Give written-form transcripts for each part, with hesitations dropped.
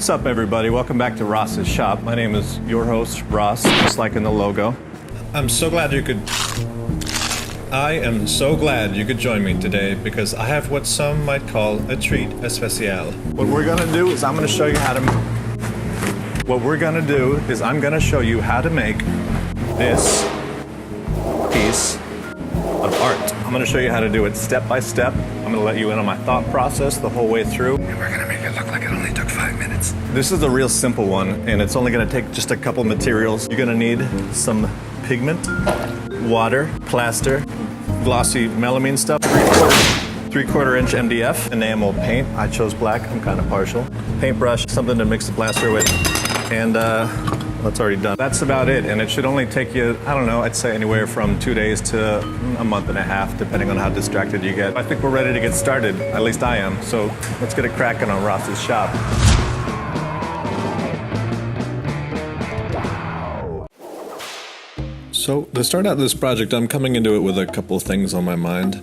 What's up, everybody? Welcome back to Ross's shop. My name is your host, Ross, just like in the logo. I am so glad you could join me today because I have what some might call a treat especial. What we're gonna do is I'm gonna show you how to make this piece of art. I'm gonna show you how to do it step by step. I'm gonna let you in on my thought process the whole way through. And we're gonna make it look like it only took 5 minutes. This is a real simple one, and it's only gonna take just a couple materials. You're gonna need some pigment, water, plaster, glossy melamine stuff, 3/4 inch MDF, enamel paint. I chose black, I'm kind of partial. Paintbrush, something to mix the plaster with, and that's already done. That's about it, and it should only take you, I don't know, I'd say anywhere from 2 days to a month and a half, depending on how distracted you get. I think we're ready to get started, at least I am, so let's get it cracking on Ross's shop. So to start out this project, I'm coming into it with a couple of things on my mind.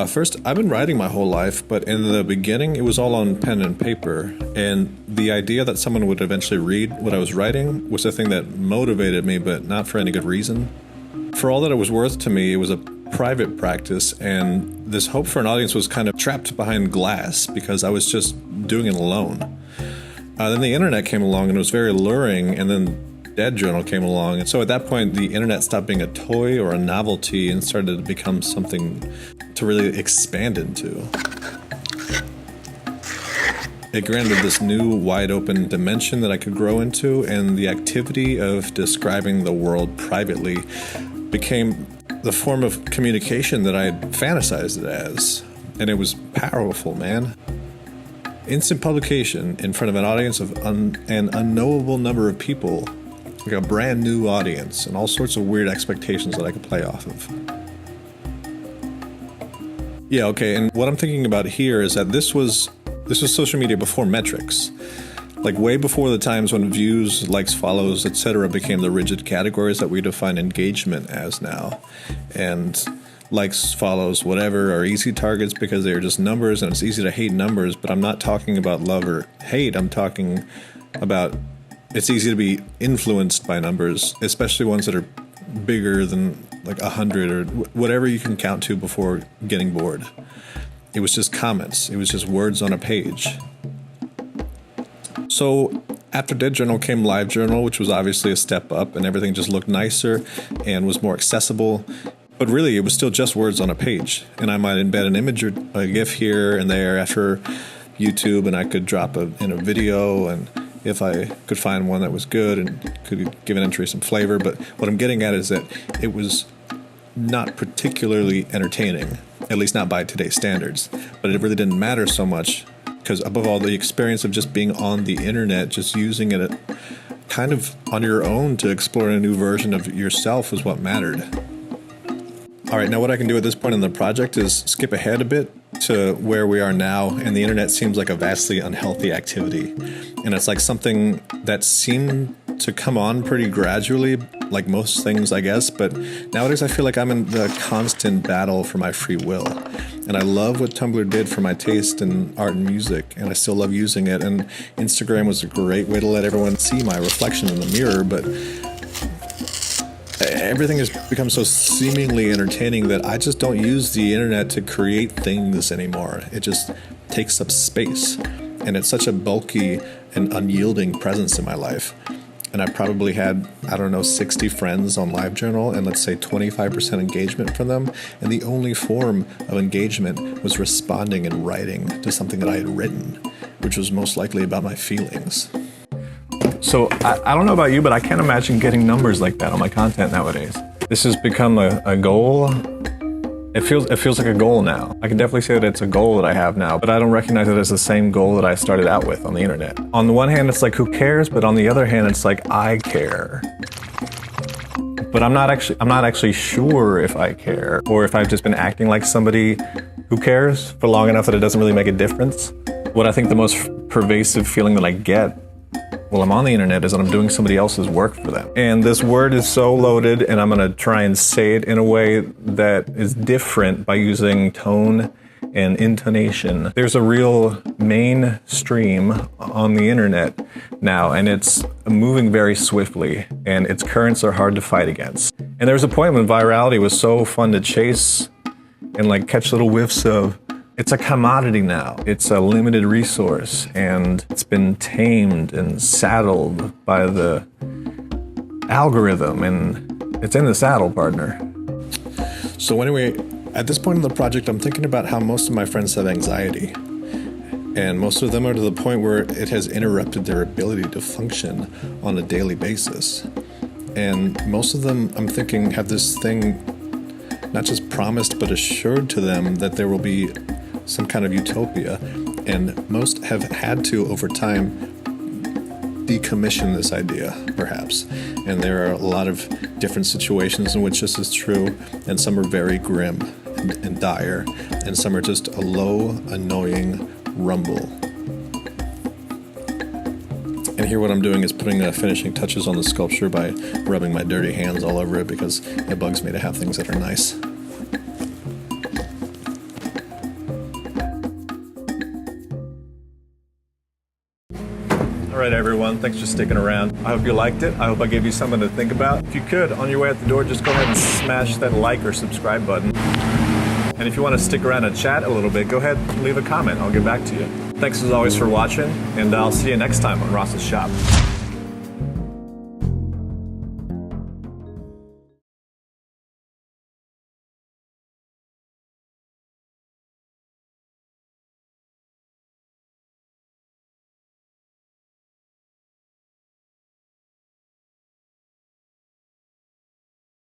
First, I've been writing my whole life, but in the beginning, it was all on pen and paper. And the idea that someone would eventually read what I was writing was the thing that motivated me, but not for any good reason. For all that it was worth to me, it was a private practice, and this hope for an audience was kind of trapped behind glass because I was just doing it alone. Then the internet came along and it was very alluring, and then Dead Journal came along, and so at that point the internet stopped being a toy or a novelty and started to become something to really expand into. It granted this new wide open dimension that I could grow into, and the activity of describing the world privately became the form of communication that I had fantasized it as, and it was powerful, man. Instant publication in front of an audience of an unknowable number of people, like a brand new audience, and all sorts of weird expectations that I could play off of. Yeah, okay, and what I'm thinking about here is that this was social media before metrics. Like way before the times when views, likes, follows, etc. became the rigid categories that we define engagement as now. And likes, follows, whatever are easy targets because they're just numbers, and it's easy to hate numbers, but I'm not talking about love or hate, I'm talking about it's easy to be influenced by numbers, especially ones that are bigger than like 100 or whatever you can count to before getting bored. It was just comments. It was just words on a page. So after Dead Journal came Live Journal, which was obviously a step up, and everything just looked nicer and was more accessible. But really, it was still just words on a page. And I might embed an image or a GIF here and there after YouTube, and I could drop in a video, and if I could find one that was good and could give an entry some flavor. But what I'm getting at is that it was not particularly entertaining, at least not by today's standards. But it really didn't matter so much because, above all, the experience of just being on the internet, just using it kind of on your own to explore a new version of yourself was what mattered. All right, now what I can do at this point in the project is skip ahead a bit to where we are now, and the internet seems like a vastly unhealthy activity. And it's like something that seemed to come on pretty gradually, like most things, I guess, but nowadays I feel like I'm in the constant battle for my free will. And I love what Tumblr did for my taste in art and music, and I still love using it, and Instagram was a great way to let everyone see my reflection in the mirror, but everything has become so seemingly entertaining that I just don't use the internet to create things anymore. It just takes up space, and it's such a bulky and unyielding presence in my life. And I probably had, 60 friends on LiveJournal, and let's say 25% engagement from them, and the only form of engagement was responding and writing to something that I had written, which was most likely about my feelings. So I don't know about you, but I can't imagine getting numbers like that on my content nowadays. This has become a goal. It feels like a goal now. I can definitely say that it's a goal that I have now, but I don't recognize it as the same goal that I started out with on the internet. On the one hand, it's like, who cares? But on the other hand, it's like, I care. But I'm not actually sure if I care, or if I've just been acting like somebody who cares for long enough that it doesn't really make a difference. What I think the most pervasive feeling that I get while I'm on the internet is that I'm doing somebody else's work for them. And this word is so loaded, and I'm gonna try and say it in a way that is different by using tone and intonation. There's a real mainstream on the internet now, and it's moving very swiftly, and its currents are hard to fight against. And there was a point when virality was so fun to chase and like catch little whiffs of. It's a commodity now. It's a limited resource, and it's been tamed and saddled by the algorithm, and it's in the saddle, partner. So anyway, at this point in the project, I'm thinking about how most of my friends have anxiety. And most of them are to the point where it has interrupted their ability to function on a daily basis. And most of them, I'm thinking, have this thing not just promised, but assured to them that there will be some kind of utopia. And most have had to, over time, decommission this idea, perhaps. And there are a lot of different situations in which this is true, and some are very grim and dire, and some are just a low, annoying rumble. And here what I'm doing is putting finishing touches on the sculpture by rubbing my dirty hands all over it, because it bugs me to have things that are nice. All right, everyone, thanks for sticking around. I hope you liked it. I hope I gave you something to think about. If you could, on your way out the door, just go ahead and smash that like or subscribe button. And if you want to stick around and chat a little bit, go ahead and leave a comment. I'll get back to you. Thanks as always for watching, and I'll see you next time on Ross's Shop.